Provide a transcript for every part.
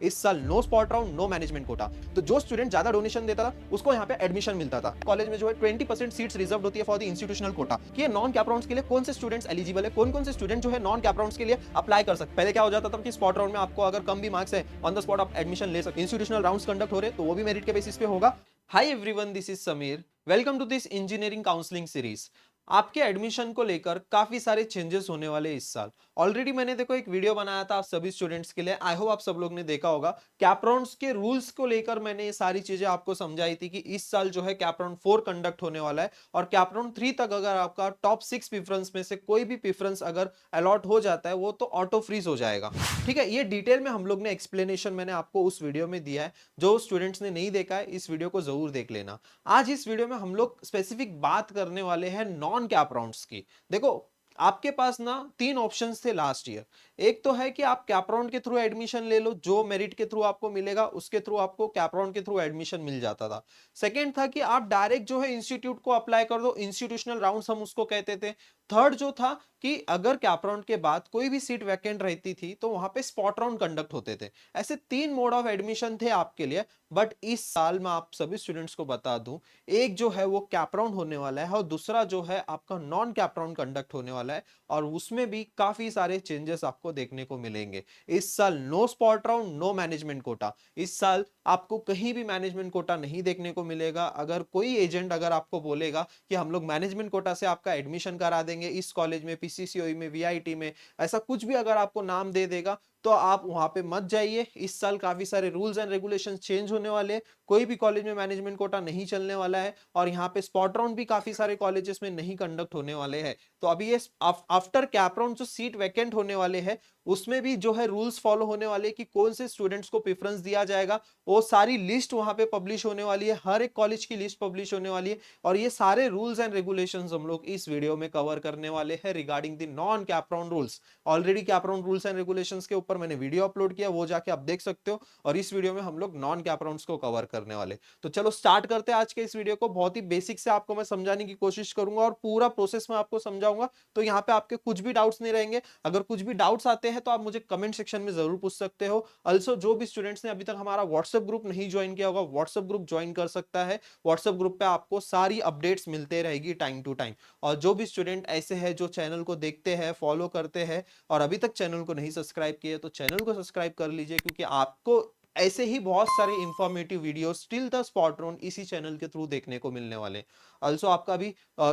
इस साल no spot round, no management quota. तो जो स्टूडेंट ज्यादा डोनेशन देता था उसको यहाँ पे एडमिशन मिलता था। कॉलेज में जो है 20% सीट्स रिजर्व होती है फॉर द इंस्टीट्यूशनल कोटा। कि ये नॉन कैप राउंड्स के लिए कौन से स्टूडेंट्स एलिजिबल है, कौन कौन से स्टूडेंट जो है नॉन कैप राउंड्स के लिए अप्लाई कर सकते। पहले क्या हो जाता था कि स्पॉट राउंड में आपको अगर कम भी मार्क्स है ऑन द स्पॉट आप एडमिशन ले सकते। इंस्टीट्यूशनल राउंड्स कंडक्ट हो रहे तो वो भी मेरिट के बेसिस पे होगा। Hi everyone, this is Sameer. Welcome to this engineering counselling series. आपके एडमिशन को लेकर काफी सारे चेंजेस होने वाले इस साल। ऑलरेडी मैंने देखो एक वीडियो बनाया था आप सभी स्टूडेंट्स के लिए, आई होप आप सब लोग ने देखा होगा। कैप राउंड्स के रूल्स को लेकर मैंने ये सारी चीजें आपको समझाई थी कि इस साल जो है कैप राउंड 4 कंडक्ट होने वाला है और कैप राउंड 3 तक अगर आपका टॉप 6 प्रेफरेंस में से कोई भी प्रेफरेंस अगर अलॉट हो जाता है वो तो ऑटो फ्रीज हो जाएगा। ठीक है, ये डिटेल में हम लोग ने एक्सप्लेनेशन मैंने आपको उस वीडियो में दिया है। जो स्टूडेंट्स ने नहीं देखा है इस वीडियो को जरूर देख लेना। आज इस वीडियो में हम लोग स्पेसिफिक बात करने वाले हैं नॉन कैप राउंड्स की। देखो, आपके पास ना 3 ऑप्शंस थे लास्ट ईयर। एक तो है कि आप कैप राउंड के थ्रू एडमिशन ले लो, जो मेरिट के थ्रू आपको मिलेगा उसके थ्रू आपको कैप राउंड के थ्रू एडमिशन मिल जाता था। सेकंड था कि आप डायरेक्ट जो है इंस्टीट्यूट को अप्लाई कर दो, इंस्टीट्यूशनल राउंड्स हम उसको कहते थे। थर्ड जो था कि अगर कैप राउंड के बाद कोई भी सीट वैकेंट रहती थी तो वहां पे स्पॉट राउंड कंडक्ट होते थे। ऐसे 3 मोड ऑफ एडमिशन थे आपके लिए। बट इस साल मैं आप सभी स्टूडेंट्स को बता दूं, एक जो है वो कैप राउंड होने वाला है और दूसरा जो है आपका नॉन कैप राउंड कंडक्ट होने वाला है। और उसमें भी काफी सारे चेंजेस आपको देखने को मिलेंगे। इस साल no spot round, no management quota. इस साल आपको कहीं भी मैनेजमेंट कोटा नहीं देखने को मिलेगा। अगर कोई एजेंट अगर आपको बोलेगा कि हम लोग मैनेजमेंट कोटा से आपका एडमिशन करा देंगे इस कॉलेज में, पीसीसीओई में, वीआईटी में, ऐसा कुछ भी अगर आपको नाम दे देगा तो आप वहां पे मत जाइए। इस साल काफी सारे रूल्स एंड रेगुलेशंस चेंज होने वाले हैं। कोई भी कॉलेज में मैनेजमेंट कोटा नहीं चलने वाला है और यहाँ पे स्पॉट राउंड भी काफी सारे कॉलेजेस में नहीं कंडक्ट होने वाले हैं। तो अभी ये आफ्टर कैप राउंड जो सीट वैकेंट होने वाले हैं उसमें भी जो है रूल्स फॉलो होने वाले कि कौन से स्टूडेंट्स को प्रेफरेंस दिया जाएगा। वो सारी लिस्ट वहां पे पब्लिश होने वाली है, हर एक कॉलेज की लिस्ट पब्लिश होने वाली है। और ये सारे रूल्स एंड रेगुलेशंस हम लोग इस वीडियो में कवर करने वाले हैं regarding the non cap round rules. Already cap round rules and regulations के ऊपर मैंने वीडियो अपलोड किया, वो जाके आप देख सकते हो। और इस वीडियो में हम लोग नॉन कैप राउंड्स को कवर करने वाले। तो चलो स्टार्ट करते हैं आज के इस वीडियो को। बहुत ही बेसिक से आपको मैं समझाने की कोशिश करूंगा और पूरा प्रोसेस में आपको समझाऊंगा। तो यहाँ पे आपके कुछ भी डाउट्स नहीं रहेंगे। अगर कुछ भी डाउट्स आते हैं तो आप मुझे कमेंट सेक्शन में जरूर पूछ सकते हो। ऑल्सो जो भी स्टूडेंट्स ने अभी तक हमारा व्हाट्सएप ग्रुप नहीं ज्वाइन किया होगा, व्हाट्सएप ग्रुप ज्वाइन कर सकता है। व्हाट्सएप ग्रुप पे आपको सारी अपडेट्स मिलते रहेगी टाइम टू टाइम। और जो भी स्टूडेंट ऐसे हैं जो चैनल को देखते हैं, फॉलो करते हैं और अभी तक चैनल को नहीं सब्सक्राइब किए तो चैनल को सब्सक्राइब कर लीजिए, क्योंकि आपको ऐसे ही बहुत सारे informative videos till the spot round इसी चैनल के थ्रू देखने को मिलने वाले। ऑल्सो आपका भी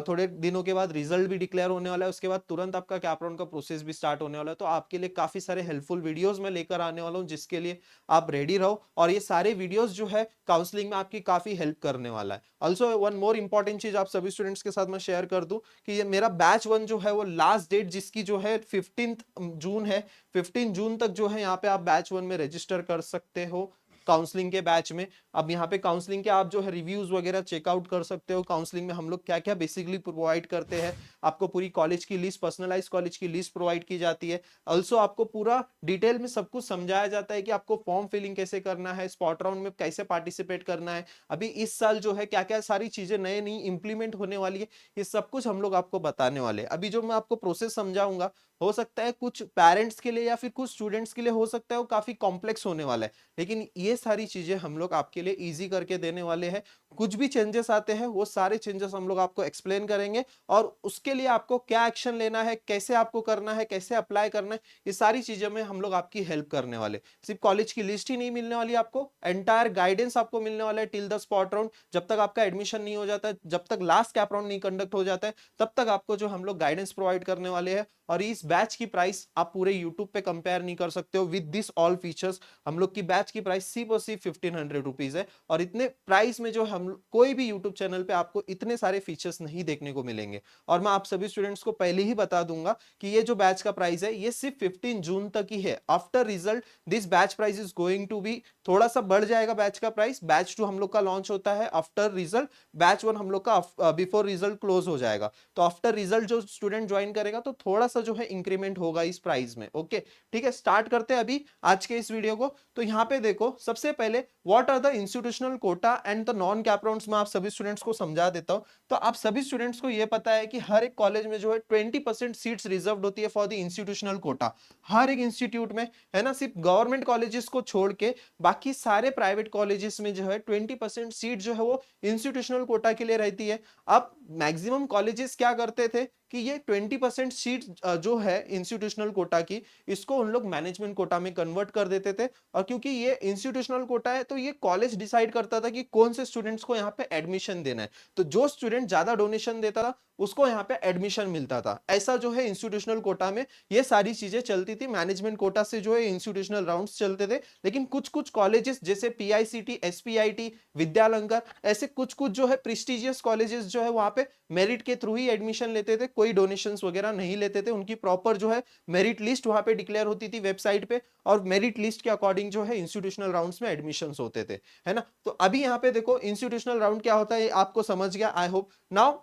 थोड़े दिनों के बाद रिजल्ट भी डिक्लेयर होने वाला है, उसके बाद तुरंत आपका कैप राउंड का प्रोसेस भी स्टार्ट होने वाला है। तो आपके लिए काफी सारे हेल्पफुल वीडियोस मैं लेकर आने वाला हूं, जिसके लिए आप रेडी रहो। और ये सारे वीडियोस जो है काउंसलिंग में आपकी काफी हेल्प करने वाला है। ऑल्सो वन मोर इंपॉर्टेंट चीज आप सभी स्टूडेंट्स के साथ मैं शेयर कर दूं कि ये मेरा बैच 1 जो है वो लास्ट डेट जिसकी जो है 15 जून है। 15 जून तक जो है यहाँ पे आप बैच 1 में रजिस्टर कर सकते हो काउंसलिंग के बैच में। अब यहाँ पे काउंसलिंग के आप जो है रिव्यूज वगैरह चेकआउट कर सकते हो। काउंसलिंग में हम लोग क्या क्या बेसिकली प्रोवाइड करते हैं, आपको पूरी कॉलेज की लिस्ट, पर्सनलाइज कॉलेज की लिस्ट प्रोवाइड की जाती है। ऑल्सो आपको पूरा डिटेल में सब कुछ समझाया जाता है कि आपको फॉर्म फिलिंग कैसे करना है, स्पॉट राउंड में कैसे पार्टिसिपेट करना है। अभी इस साल जो है क्या क्या सारी चीजें नए नई इंप्लीमेंट होने वाली है, ये सब कुछ हम लोग आपको बताने वाले हैं। अभी जो मैं आपको प्रोसेस समझाऊंगा हो सकता है कुछ पेरेंट्स के लिए या फिर कुछ स्टूडेंट्स के लिए हो सकता है वो काफी कॉम्प्लेक्स होने वाला है, लेकिन ये सारी चीजें हम लोग आपके लिए इजी करके देने वाले हैं। कुछ भी चेंजेस आते हैं वो सारे चेंजेस हम लोग आपको एक्सप्लेन करेंगे और उसके लिए आपको क्या एक्शन लेना है, कैसे आपको करना है, कैसे अप्लाई करना है, ये सारी चीजों में हम लोग आपकी हेल्प करने वाले। सिर्फ कॉलेज की लिस्ट ही नहीं मिलने वाली, आपको एंटायर गाइडेंस आपको मिलने वाला है टिल द स्पॉट राउंड। जब तक आपका एडमिशन नहीं हो जाता है, जब तक लास्ट कैप राउंड नहीं कंडक्ट हो जाता है, तब तक आपको जो हम लोग गाइडेंस प्रोवाइड करने वाले हैं। और इस बैच की प्राइस आप पूरे यूट्यूब पे कंपेयर नहीं कर सकते हो विद दिस ऑल फीचर्स। हम लोग की बैच की प्राइस सिर्फ और सिर्फ 1500 रुपीज है। और इतने प्राइस में जो हम कोई भी यूट्यूब चैनल पे आपको इतने सारे फीचर्स नहीं देखने को मिलेंगे। और मैं आप सभी स्टूडेंट्स को पहले ही बता दूंगा कि ये जो बैच का प्राइस है ये सिर्फ 15 जून तक ही है। After result this batch price is going to be थोड़ा सा बढ़ जाएगा बैच का प्राइस। बैच 2 हम लोग का लॉन्च होता है आफ्टर रिजल्ट, बैच 1 हम लोग का बिफोर रिजल्ट क्लोज हो जाएगा। तो आफ्टर रिजल्ट जो स्टूडेंट ज्वाइन करेगा तो थोड़ा सा जो है इंक्रीमेंट होगा इस प्राइस में। ओके, ठीक है, स्टार्ट करते हैं अभी आज के इस वीडियो को। तो यहाँ पे देखो, सबसे पहले what are the institutional quota and the non CAP rounds में आप सभी स्टूडेंट्स को समझा देता हूँ। तो आप सभी स्टूडेंट्स को ये पता है कि हर एक कॉलेज में जो है 20% सीट्स रिजर्व होती है फॉर द इंस्टीट्यूशनल कोटा, हर एक इंस्टीट्यूट में, है ना। सिर्फ गवर्नमेंट कॉलेजेस को छोड़ के बाकी सारे प्राइवेट कॉलेजेस में जो है 20% सीट जो है वो इंस्टीट्यूशनल कोटा के लिए रहती है। अब मैक्सिमम कॉलेजेस क्या करते थे कि ये 20% सीट जो है इंस्टीट्यूशनल कोटा की, इसको उन लोग मैनेजमेंट कोटा में कन्वर्ट कर देते थे। और क्योंकि ये इंस्टीट्यूशनल कोटा है तो ये कॉलेज डिसाइड करता था कि कौन से स्टूडेंट्स को यहाँ पे एडमिशन देना है। तो जो स्टूडेंट ज्यादा डोनेशन देता था उसको यहाँ पे एडमिशन मिलता था। ऐसा जो है इंस्टीट्यूशनल कोटा में ये सारी चीजें चलती थी। मैनेजमेंट कोटा से जो है इंस्टीट्यूशनल राउंड्स चलते थे। लेकिन कुछ कुछ कॉलेजेस जैसे पीआईसीटी, एसपीआईटी, विद्यालंकर, ऐसे कुछ कुछ जो है प्रेस्टिजियस कॉलेजेस जो है वहां पे मेरिट के थ्रू ही एडमिशन लेते थे, कोई डोनेशंस वगैरह नहीं लेते थे। उनकी प्रॉपर जो है मेरिट लिस्ट वहां पे डिक्लेयर होती थी वेबसाइट पे, और मेरिट लिस्ट के अकॉर्डिंग जो है इंस्टीट्यूशनल राउंड्स में एडमिशंस होते थे, है ना। तो अभी यहाँ पे देखो इंस्टीट्यूशनल राउंड क्या होता है आपको समझ गया, आई होप नाउ।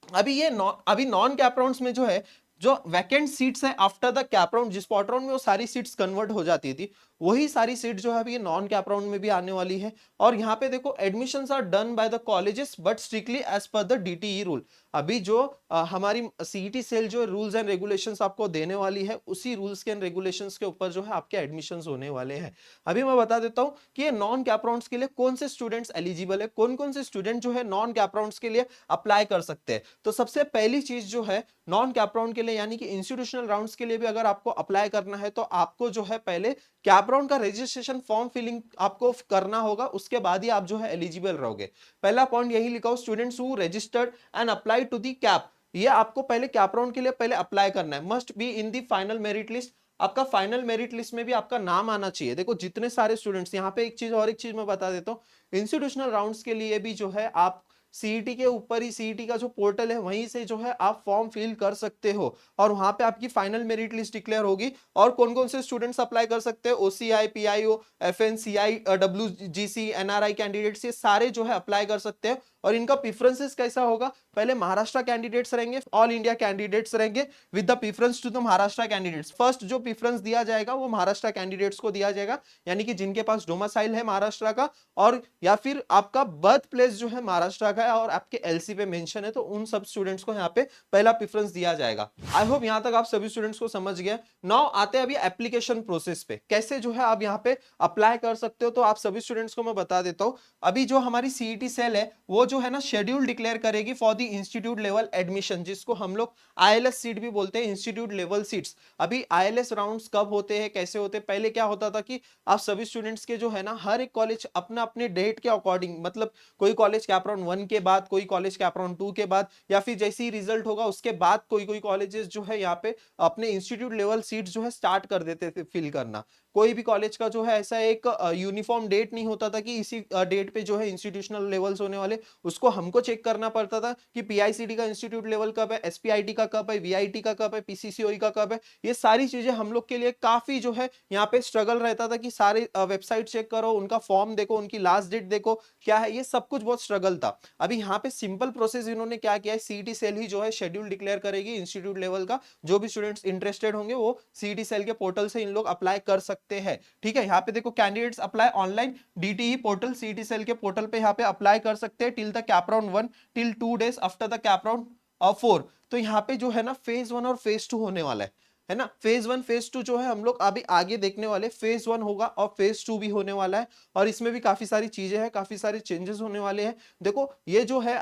अभी नॉन कैप राउंड्स में जो है, जो वैकेंट सीट्स है आफ्टर द कैप राउंड, जिस क्वार्टर राउंड में वो सारी सीट्स कन्वर्ट हो जाती थी, वही सारी सीट जो है अभी नॉन कैप राउंड में भी आने वाली है। और यहाँ पे देखो admissions are done by the colleges but strictly as per the DTE rule. अभी जो हमारी सीईटी सेल जो रूल्स एंड रेगुलेशंस आपको देने वाली है, उसी रूल्स एंड रेगुलेशंस के ऊपर जो है आपके एडमिशंस होने वाले हैं। अभी मैं बता देता हूँ कि ये नॉन कैप राउंड्स के लिए कौन से स्टूडेंट्स एलिजिबल है, कौन कौन से स्टूडेंट जो है नॉन कैप राउंड्स के लिए अप्लाई कर सकते हैं। तो सबसे पहली चीज जो है नॉन कैप राउंड के लिए यानी कि इंस्टीट्यूशनल राउंड्स के लिए भी अगर आपको अप्लाई करना है तो आपको जो है पहले कैप राउंड का रजिस्ट्रेशन फॉर्म फिलिंग आपको करना होगा, उसके बाद ही आप जो है एलिजिबल रहोगे। पहला पॉइंट यही लिखा हो, students who registered and apply to the CAP. ये आपको पहले कैप राउंड के लिए पहले अप्लाई करना है, must be in the final merit list. आपका फाइनल मेरिट लिस्ट में भी आपका नाम आना चाहिए। देखो जितने सारे स्टूडेंट्स, यहाँ पे एक चीज मैं बता देता हूँ, इंस्टीट्यूशनल राउंड्स के लिए भी जो है आप सीईटी के ऊपर ही, सीईटी का जो पोर्टल है वहीं से जो है आप फॉर्म फिल कर सकते हो, और वहां पे आपकी फाइनल मेरिट लिस्ट डिक्लेयर होगी। और कौन कौन से स्टूडेंट्स अप्लाई कर सकते हैं, OCI, PIO, FNCI, WGC, NRI candidates, ये सारे जो है अप्लाई कर सकते हैं। और इनका प्रेफरेंसेस कैसा होगा, पहले महाराष्ट्र कैंडिडेट्स रहेंगे, ऑल इंडिया कैंडिडेट्स रहेंगे with the preference to the Maharashtra candidates. First जो प्रेफरेंस दिया जाएगा वो महाराष्ट्र कैंडिडेट्स को दिया जाएगा, यानी कि जिनके पास डोमिसाइल है महाराष्ट्र का, और या फिर आपका बर्थ प्लेस जो है महाराष्ट्र का है और आपके एलसी पे मेंशन है, तो उन सब स्टूडेंट्स को यहाँ पे पहला प्रेफरेंस दिया जाएगा। आई होप यहाँ तक आप सभी स्टूडेंट्स को समझ गए। नाउ आते हैं अभी एप्लीकेशन प्रोसेस पे, कैसे जो है आप यहाँ पे अप्लाई कर सकते हो। तो आप सभी स्टूडेंट्स को मैं बता देता हूँ, अभी जो हमारी सीईटी सेल है वो जो है ना शेड्यूल डिक्लेयर करेगी for the institute level admission, जिसको हम लोग आईएलएस सीट भी बोलते हैं, इंस्टीट्यूट लेवल सीट्स। अभी आईएलएस राउंड्स कब होते हैं, कैसे होते हैं, पहले क्या होता था कि आप सभी स्टूडेंट्स के जो है ना हर एक कॉलेज अपना अपने डेट के अकॉर्डिंग, मतलब कोई कॉलेज कैप राउंड 1 के बाद, कोई कॉलेज कैप राउंड 2 के बाद, या फिर जैसे ही रिजल्ट होगा उसके बाद कोई कोई कॉलेजेस जो है यहाँ पे अपने इंस्टीट्यूट लेवल सीट जो है स्टार्ट कर देते थे फिल करना। कोई भी कॉलेज का जो है ऐसा एक यूनिफॉर्म डेट नहीं होता था कि इसी डेट पे जो है इंस्टीट्यूशनल लेवल्स होने वाले, उसको हमको चेक करना पड़ता था कि पीआईसीटी का इंस्टीट्यूट लेवल कब है, एसपीआईटी का कब है, वीआईटी का कब है, पीसीसीओई का कब है। ये सारी चीजें हम लोग के लिए काफी जो है यहाँ पे स्ट्रगल रहता था कि सारे वेबसाइट चेक करो, उनका फॉर्म देखो, उनकी लास्ट डेट देखो क्या है, ये सब कुछ बहुत स्ट्रगल था। अभी यहाँ पे सिंपल प्रोसेस इन्होंने क्या किया है, सीईटी सेल ही जो है शेड्यूल डिक्लेयर करेगी इंस्टीट्यूट लेवल का। जो भी स्टूडेंट्स इंटरेस्टेड होंगे वो सीईटी सेल के पोर्टल से इन लोग अप्लाई कर सकते हैं। ठीक है, यहाँ पे देखो candidates apply online DTE portal, CET cell के पोर्टल पे यहाँ पे अप्लाई कर सकते हैं till the CAP round 1, till 2 days after the CAP round 4। तो यहाँ पे जो है ना फेज 1 और फेज 2 होने वाला है ना। फेज 1 फेज 2 जो है हम लोग अभी आगे देखने वाले, फेज 1 होगा और फेज 2 भी होने वाला है, और इसमें भी काफी सारी चीजें हैं, काफी सारे चेंजेस होने वाले हैं। देखो ये जो है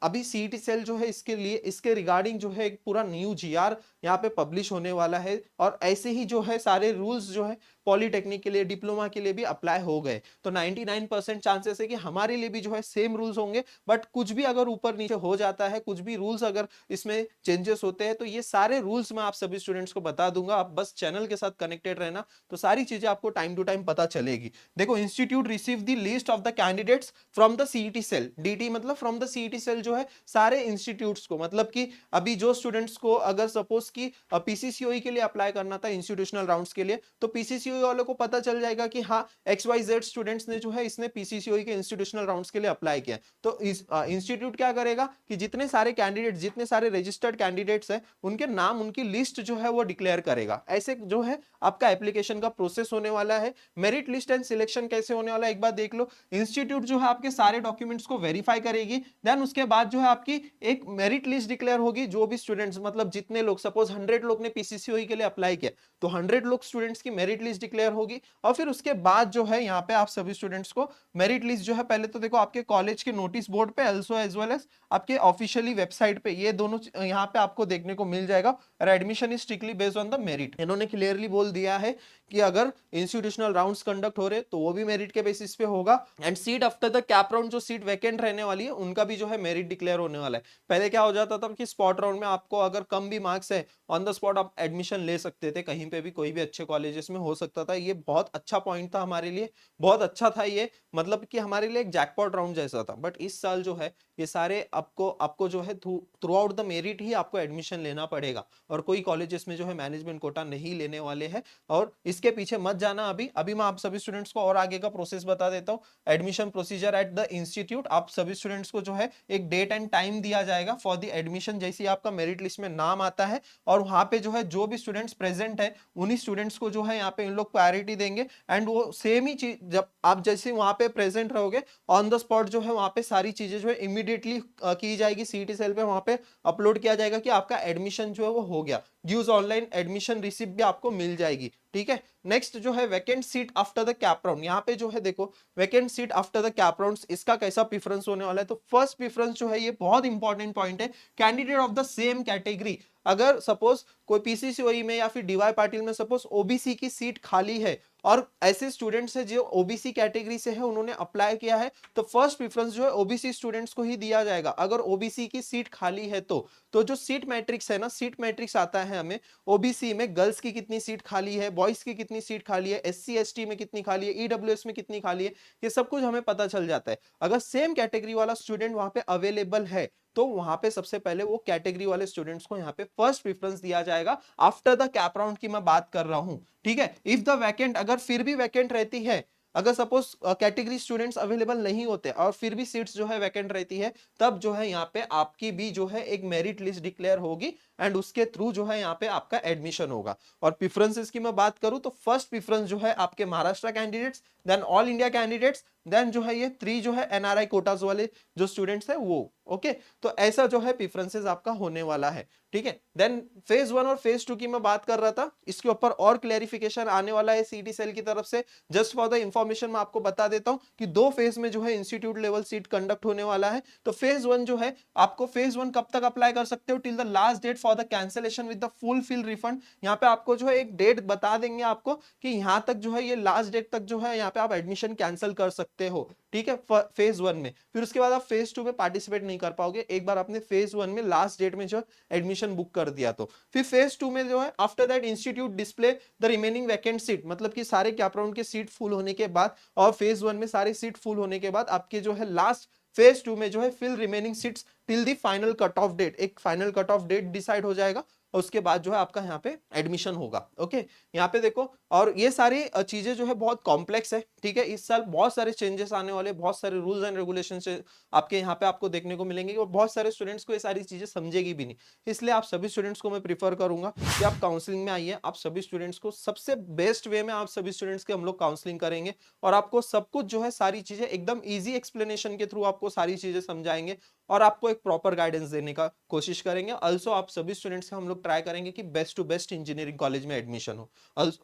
अभी सीईटी सेल जो है इसके लिए, इसके रिगार्डिंग जो है एक पूरा न्यू जीआर यहाँ पे पब्लिश होने वाला है, और ऐसे ही जो है सारे रूल्स जो है पॉलिटेक्निक के लिए, डिप्लोमा के लिए भी अप्लाई हो गए। तो 99% चांसेस है कि हमारे लिए भी जो है सेम रूल्स होंगे, बट कुछ भी अगर ऊपर नीचे हो जाता है, कुछ भी रूल्स अगर इसमें चेंजेस होते हैं, तो ये सारे रूल्स मैं आप सभी स्टूडेंट्स को बता दूंगा। आप बस चैनल के साथ कनेक्टेड रहना, तो सारी चीजें आपको टाइम टू टाइम पता चलेगी। देखो institute receive the list of the candidates from the CET cell, DT मतलब फ्रॉम द सीईटी सेल जो है सारे इंस्टीट्यूट्स को, मतलब कि अभी जो स्टूडेंट्स को अगर सपोज कि पीसीसीओई के लिए अप्लाई करना था इंस्टीट्यूशनल राउंड्स के लिए, तो पीसीसीओई वालों को पता चल जाएगा कि हाँ XYZ स्टूडेंट्स ने जो है इसने पीसीसीओई के इंस्टीट्यूशनल राउंड्स के लिए अप्लाई किया। तो इंस्टीट्यूट क्या करेगा कि जितने सारे कैंडिडेट, जितने सारे रजिस्टर्ड कैंडिडेट्स हैं, उनके नाम, उनकी लिस्ट जो है वो डिक्लेयर करेगा। ऐसे जो है आपका एप्लीकेशन का प्रोसेस होने वाला है। मेरिट लिस्ट एंड सिलेक्शन कैसे होने वाला है एक बार देख लो। इंस्टीट्यूट जो है आपके सारे डॉक्यूमेंट्स को वेरीफाई करेगी, देन उसके बाद जो है आपकी एक मेरिट लिस्ट डिक्लेयर होगी। जो भी स्टूडेंट्स, मतलब जितने लोग, सपोज 100 लोग ने पीसीसीओई के लिए अप्लाई किया, तो 100 लोग स्टूडेंट्स की मेरिट लिस्ट डिक्लेयर होगी। और फिर उसके बाद जो है यहाँ पे आप सभी स्टूडेंट्स को मेरिट लिस्ट जो है, पहले तो देखो आपके कॉलेज के नोटिस बोर्ड पे एल्सो एज वेल एज आपके ऑफिशियली वेबसाइट पे, ये दोनों यहाँ पे आपको देखने को मिल जाएगा। और admission is strictly based on the merit. इन्होंने क्लियरली बोल दिया है कि अगर इंस्टीट्यूशनल राउंड्स कंडक्ट हो रहे तो वो भी मेरिट के बेसिस पे होगा। And seat after the CAP round, जो सीट वैकेंट रहने वाली है उनका भी जो है मेरिट डिक्लेयर होने वाला है। पहले क्या हो जाता था कि स्पॉट राउंड में आपको अगर कम भी मार्क्स है, ऑन द स्पॉट आप एडमिशन ले सकते थे, कहीं पे भी कोई भी अच्छे कॉलेजेस में हो सकता था। ये बहुत अच्छा पॉइंट था हमारे लिए, बहुत अच्छा था ये, मतलब कि हमारे लिए एक जैकपॉट राउंड जैसा था। बट इस साल जो है ये सारे आपको जो है थ्रू आउट द मेरिट ही आपको एडमिशन लेना पड़ेगा। और कोई कॉलेजेस में जो है मैनेजमेंट कोटा नहीं लेने वाले हैं। और इसके पीछे मत जाना अभी मैं आप सभी स्टूडेंट्स को और आगे का प्रोसेस बता देता हूँ। Admission procedure at the institute, आप सभी स्टूडेंट्स को जो है एक डेट एंड टाइम दिया जाएगा फॉर द एडमिशन। जैसे आपका मेरिट लिस्ट में नाम आता है और वहां पे जो है जो भी स्टूडेंट्स प्रेजेंट है उन्हीं स्टूडेंट्स को जो है यहाँ पे इन लोग प्रायोरिटी देंगे। एंड वो सेम ही चीज जब आप जैसे वहां पे प्रेजेंट रहोगे, ऑन द स्पॉट जो है वहां पे सारी चीजें जो है इमीडिएटली की जाएगी, सीटी सेल पे वहां पे अपलोड किया जाएगा कि आपका एडमिशन जो है वो हो गया। ड्यूज ऑनलाइन एडमिशन रिसिप्ट भी आपको मिल जाएगी। ठीक है, नेक्स्ट जो है vacant seat after the CAP round. यहाँ पे जो है देखो vacant seat after the CAP round, इसका कैसा प्रेफरेंस होने वाला है। तो फर्स्ट प्रेफरेंस जो है, ये बहुत इंपॉर्टेंट पॉइंट है, candidate of the same category. अगर सपोज कोई पीसीसीओई में या फिर डीवाई पाटिल में सपोज ओबीसी की सीट खाली है और ऐसे स्टूडेंट्स है जो ओबीसी कैटेगरी से है, उन्होंने अप्लाई किया है, तो फर्स्ट प्रेफरेंस जो है ओबीसी स्टूडेंट्स को ही दिया जाएगा अगर ओबीसी की सीट खाली है। तो जो सीट मैट्रिक्स है ना, सीट मैट्रिक्स आता है हमें ओबीसी में, गर्ल्स की कितनी सीट खाली है, बॉयज की कितनी सीट खाली है, एससी एसटी में कितनी खाली है, ईडब्ल्यूएस में कितनी खाली है, ये सब कुछ हमें पता चल जाता है। अगर सेम कैटेगरी वाला स्टूडेंट वहां पे अवेलेबल है तो वहां पे सबसे पहले वो कैटेगरी वाले स्टूडेंट्स को यहाँ पे फर्स्ट प्रेफरेंस दिया जाएगा। आफ्टर द कैप राउंड की मैं बात कर रहा हूं। ठीक है, इफ द वैकेंट, अगर फिर भी वैकेंट रहती है, अगर सपोज कैटेगरी स्टूडेंट्स अवेलेबल नहीं होते और फिर भी सीट्स जो है वैकेंट रहती है, तब जो है यहाँ पे आपकी भी जो है एक मेरिट लिस्ट डिक्लेयर होगी एंड उसके थ्रू जो है यहाँ पे आपका एडमिशन होगा। और प्रेफरेंसेस की मैं बात करूं तो फर्स्ट प्रेफरेंस जो है आपके Maharashtra candidates, then all India candidates, then जो है ये 3 जो है एनआरआई कोटास वाले जो स्टूडेंट्स है वो। ओके, तो ऐसा जो है प्रेफरेंसेस आपका होने वाला है। ठीक है, देन फेज 1 और फेज 2 की मैं बात कर रहा था, इसके ऊपर और क्लैरिफिकेशन आने वाला है सीटी सेल की तरफ से। जस्ट फॉर द इंफॉर्मेशन मैं आपको बता देता हूं कि 2 फेज में जो है इंस्टीट्यूट लेवल सीट कंडक्ट होने वाला है। तो फेज 1 जो है, आपको फेज 1 कब तक अप्लाई कर सकते हो, till the last date for the cancellation with the full feel refund. यहाँ पे आपको जो है एक डेट बता देंगे आपको कि यहाँ तक जो है ये लास्ट डेट तक जो है यहाँ पे आप एडमिशन कैंसिल कर सकते हो। ठीक है, फेज 1 में। फिर उसके बाद आप फेज 2 में पार्टिसिपेट नहीं कर पाओगे एक बार आपने फेज 1 में लास्ट डेट में जो एडमिशन बुक कर दिया तो। फिर फेज 2 में जो है after that institute display the remaining vacant seat, मतलब कि सारे कैप राउंड के सीट फुल होने के बाद और फेज 1 में सारे सीट फुल होने के बाद आपके जो है लास्ट फेज 2 में जो है fill remaining seats till the final cut off date, एक final cut off date decide हो जाएगा और उसके बाद जो है आपका यहाँ पे एडमिशन होगा। ओके, यहाँ पे देखो, और ये सारी चीजें जो है बहुत कॉम्प्लेक्स है। ठीक है, इस साल बहुत सारे चेंजेस आने वाले, बहुत सारे रूल्स एंड रेगुलेशंस आपके यहाँ पे आपको देखने को मिलेंगे और बहुत सारे स्टूडेंट्स को ये सारी चीजें समझेगी भी नहीं। इसलिए आप सभी स्टूडेंट्स को मैं प्रीफर करूंगा कि आप काउंसलिंग में आइए, आप सभी स्टूडेंट्स को सबसे बेस्ट वे में आप सभी स्टूडेंट्स के हम लोग काउंसलिंग करेंगे और आपको सब कुछ जो है सारी चीजें एकदम ईजी एक्सप्लेनेशन के थ्रू आपको सारी चीजें समझाएंगे और आपको एक प्रॉपर गाइडेंस देने का कोशिश करेंगे। ऑल्सो आप सभी स्टूडेंट्स से हम लोग ट्राई करेंगे कि best to best engineering college में एडमिशन हो।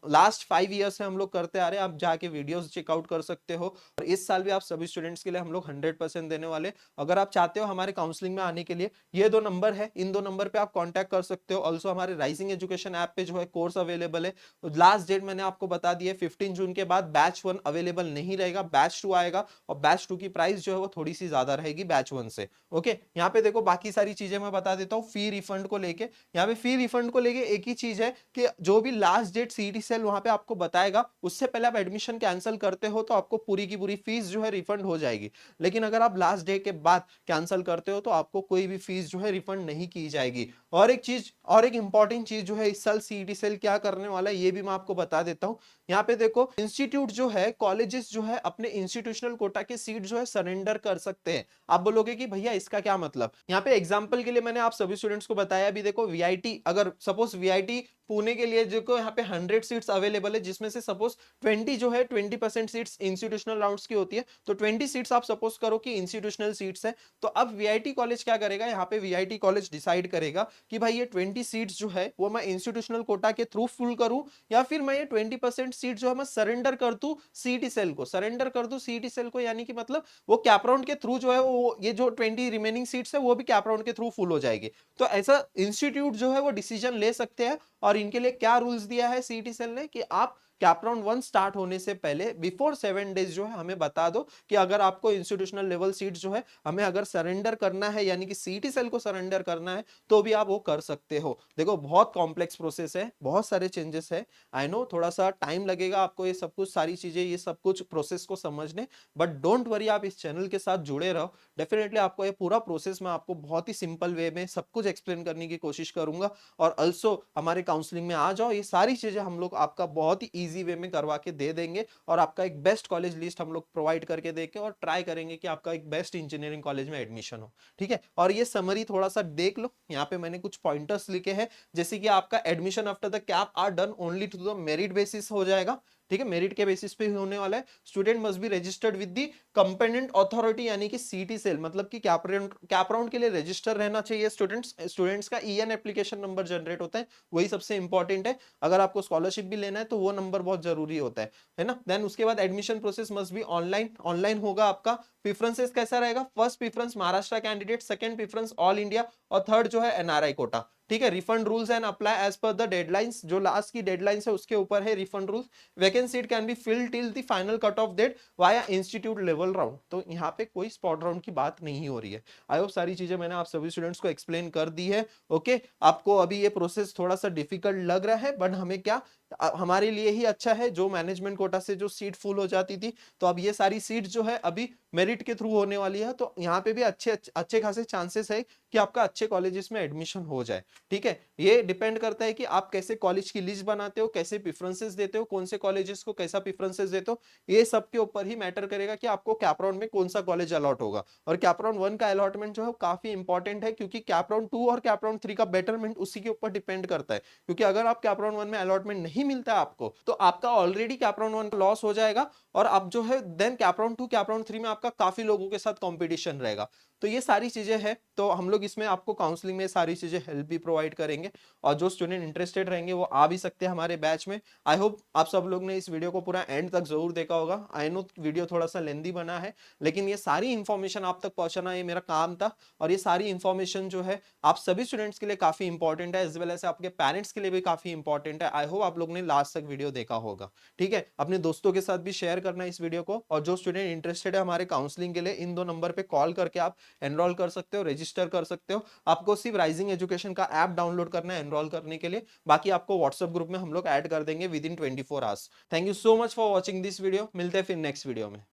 लास्ट 5 ईयर से हम लोग करते आ रहे हैं, आप जाके वीडियोस चेकआउट कर सकते हो और इस साल भी आप सभी स्टूडेंट्स के लिए हम लोग 100% देने वाले। अगर आप चाहते हो हमारे काउंसलिंग में आने के लिए, ये 2 नंबर है, इन 2 नंबर पे आप कॉन्टैक्ट कर सकते हो। ऑल्सो हमारे राइजिंग एजुकेशन ऐप पे जो है कोर्स अवेलेबल है। लास्ट डेट मैंने आपको बता दी है, 15 जून के बाद बैच 1 अवेलेबल नहीं रहेगा, बैच 2 आएगा और बैच 2 की प्राइस जो है वो थोड़ी सी ज्यादा रहेगी बैच 1 से। ओके, यहाँ पे देखो बाकी सारी चीजें मैं बता देता हूँ। फी रिफंड को लेके, यहाँ पे फी रिफंड को लेके एक ही चीज है कि जो भी लास्ट डेट सीटी सेल वहां पे पे आपको बताएगा, उससे पहले आप एडमिशन कैंसिल करते हो तो आपको पूरी की पूरी फीस जो है रिफंड हो जाएगी। लेकिन अगर आप लास्ट डे के बाद कैंसिल करते हो तो आपको कोई भी फीस जो है रिफंड नहीं की जाएगी। और एक चीज, और एक इंपॉर्टेंट चीज जो है इस साल सीईटी सेल क्या करने वाला है ये भी मैं आपको बता देता हूँ। यहाँ पे देखो, इंस्टीट्यूट जो है, कॉलेजेस जो है अपने इंस्टीट्यूशनल कोटा के सीट जो है सरेंडर कर सकते हैं। आप बोलोगे कि भैया इसका क्या मतलब? यहाँ पे एग्जांपल के लिए मैंने आप सभी स्टूडेंट्स को बताया भी, देखो वीआईटी, अगर सपोज वीआईटी पुणे के लिए जो यहाँ पे 100 सीट्स अवेलेबल है, जिसमें से सपोज 20 जो है 20% सीट्स इंस्टीट्यूशनल राउंड्स की होती है, तो 20 सीट्स आप सपोज करो कि इंस्टीट्यूशनल सीट्स है। तो अब वीआईटी कॉलेज क्या करेगा, यहाँ पे वीआईटी कॉलेज डिसाइड करेगा कि भाई ये 20 सीट्स जो है वो मैं इंस्टीट्यूशनल कोटा के थ्रू फुल करूं, या फिर मैं ये 20% सीट जो है मैं सरेंडर कर दूं सीईटी सेल को, सरेंडर कर दूं सीईटी सेल को, यानी कि मतलब वो कैप राउंड के थ्रू जो है वो ये जो 20 रिमेनिंग सीट्स है वो भी कैप राउंड के थ्रू फुल हो जाएगी। तो ऐसा इंस्टीट्यूट जो है वो डिसीजन ले सकते हैं। और इनके लिए क्या रूल्स दिया है सीईटी सेल ने कि आप कैप राउंड 1 स्टार्ट होने से पहले बिफोर 7 डेज जो है हमें बता दो कि अगर आपको इंस्टीट्यूशनल लेवल सीट जो है हमें अगर सरेंडर करना है, यानी कि सीईटी सेल को सरेंडर करना है, तो भी आप वो कर सकते हो। देखो बहुत कॉम्प्लेक्स प्रोसेस है, बहुत सारे चेंजेस है, आई नो थोड़ा सा टाइम लगेगा आपको ये सब कुछ, सारी चीजें, ये सब कुछ प्रोसेस को समझने, बट डोंट वरी, आप इस चैनल के साथ जुड़े रहो। डेफिनेटली आपको ये पूरा प्रोसेस मैं आपको बहुत ही सिंपल वे में सब कुछ एक्सप्लेन करने की कोशिश करूंगा। और ऑल्सो हमारे काउंसलिंग में आ जाओ, ये सारी चीजें हम लोग आपका बहुत ही इजी वे में करवा के दे देंगे, और आपका एक बेस्ट कॉलेज लिस्ट हम लोग प्रोवाइड करके देंगे, और ट्राई करेंगे कि आपका एक बेस्ट इंजीनियरिंग कॉलेज में एडमिशन हो। ठीक है, और ये समरी थोड़ा सा देख लो, यहाँ पे मैंने कुछ पॉइंटर्स लिखे हैं, जैसे कि आपका admission after the CAP are done only to the merit basis हो जाएगा। ठीक है, मेरिट के बेसिस पे ही होने वाला है। Student must be registered with the competent authority, यानी कि सीटी सेल, मतलब कि कैप राउंड के लिए रजिस्टर रहना चाहिए स्टूडेंट्स का ईएन एप्लीकेशन नंबर जनरेट होता है, वही सबसे इंपॉर्टेंट है। अगर आपको स्कॉलरशिप भी लेना है तो वो नंबर बहुत जरूरी होता है ना। देन उसके बाद admission process must be online, online होगा आपका। प्रेफरेंसेस कैसा रहेगा, first preference Maharashtra candidate, second preference all India, और थर्ड जो है एनआरआई कोटा। ठीक है, refund rules and apply as per the deadlines, जो लास्ट की डेडलाइंस है उसके ऊपर है refund rules. Vacant seat can be filled till the final cut off date via institute level round. तो यहाँ पे कोई स्पॉट राउंड की बात नहीं हो रही है। आई होप सारी चीजें मैंने आप सभी स्टूडेंट्स को एक्सप्लेन कर दी है। ओके, आपको अभी ये प्रोसेस थोड़ा सा डिफिकल्ट लग रहा है, बट हमें क्या, हमारे लिए ही अच्छा है, जो मैनेजमेंट कोटा से जो सीट फुल हो जाती थी, तो अब ये सारी सीट जो है अभी मेरिट के थ्रू होने वाली है, तो यहाँ पे भी अच्छे अच्छे खासे चांसेस है कि आपका अच्छे कॉलेजेस में एडमिशन हो जाए। ठीक है, ये डिपेंड करता है कि आप कैसे कॉलेज की लिस्ट बनाते हो, कैसे प्रेफरेंसेस देते हो, कौन से कॉलेजेस को कैसा प्रेफरेंसेस देते हो, ये सब के ऊपर ही मैटर करेगा कि आपको कैप राउंड में कौन सा कॉलेज अलॉट होगा। और कैप राउंड 1 का अलॉटमेंट जो है काफी इंपॉर्टेंट है, क्योंकि कैप राउंड 2 और कैप राउंड 3 का बेटरमेंट उसी के ऊपर डिपेंड करता है। क्योंकि अगर आप कैप राउंड 1 में अलॉटमेंट नहीं मिलता है आपको, तो आपका ऑलरेडी कैप राउंड 1 लॉस हो जाएगा, और आप जो है then CAP round 2 CAP round 3 में आपका काफी लोगों के साथ कंपटीशन रहेगा। तो ये सारी चीजें हैं, तो हम लोग इसमें आपको काउंसलिंग में सारी चीजें हेल्प भी प्रोवाइड करेंगे, और जो स्टूडेंट इंटरेस्टेड रहेंगे वो आ भी सकते हैं हमारे बैच में। आई होप आप सब लोग ने इस वीडियो को पूरा एंड तक जरूर देखा होगा। आई नो वीडियो थोड़ा सा लेंदी बना है, लेकिन ये सारी इंफॉर्मेशन आप तक पहुंचाना ये मेरा काम था, और ये सारी इंफॉर्मेशन जो है आप सभी स्टूडेंट्स के लिए काफी इंपॉर्टेंट है, एज वेल एज आपके पेरेंट्स के लिए भी काफी इंपॉर्टेंट है। आई होप आप लोग ने लास्ट तक वीडियो देखा होगा। ठीक है, अपने दोस्तों के साथ भी शेयर करना इस वीडियो को, और जो स्टूडेंट इंटरेस्टेड है हमारे काउंसलिंग के लिए, इन 2 नंबर पे कॉल करके आप एनरोल कर सकते हो, रजिस्टर कर सकते हो। आपको सिर्फ राइजिंग एजुकेशन का ऐप डाउनलोड करना है एनरोल करने के लिए, बाकी आपको व्हाट्सएप ग्रुप में हम लोग ऐड कर देंगे with in 24 hours. Thank you so much for watching this video, मिलते हैं फिर नेक्स्ट वीडियो में।